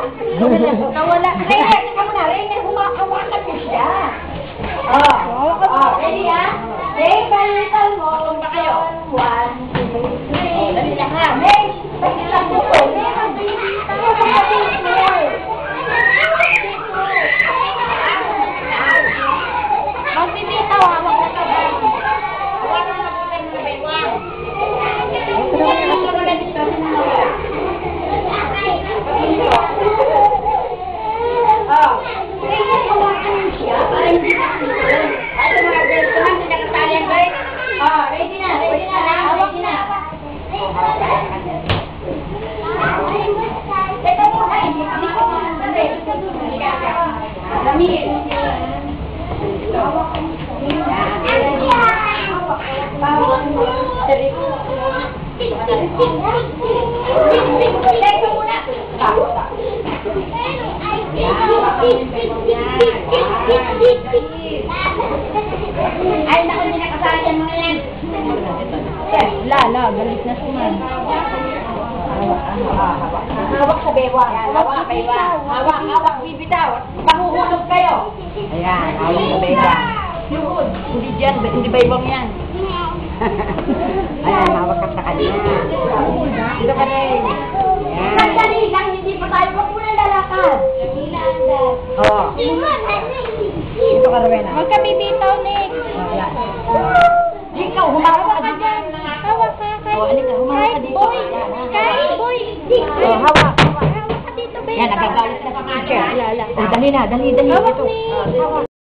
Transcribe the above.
Nawala. Rainer, tika muna. Rainer, humahawakan mo siya. Ready ah? Take a little more. Pa kayo. 1, 2, 3. Dali lang ha. May, pag-isang mo po. Magbibitaw, hawak na ka ba? Hawakan mo po tayo ng baywang. Ready na. Teka mo, hindi ko Lamig. Teka muna. Ay, naku, hindi nakasali yan mga yan. Lala, galit na si Man. Hawak sa bewa. Hawak, bibitaw. Pahuhulog kayo. Ayan, hawak sa bewa. Yun. Hindi dyan, hindi baybang yan. Ayan, hawak ka sa kanya. Dito ka rin. Sandali lang, hindi pa tayo. Huwag mo na lalakad. Oo. Dito ka, Rowena. Huwag ka bibitaw, Nick. Ayan. Ikaw, humawak ka dyan. Hawak ka, humawak ka dito. Kahit boy. Hawak. Hawak ka dito, baby. Yan, nagagalit na sa teacher. Lala. Dali na, dali. Hawak, Dito. Nick. Hawak.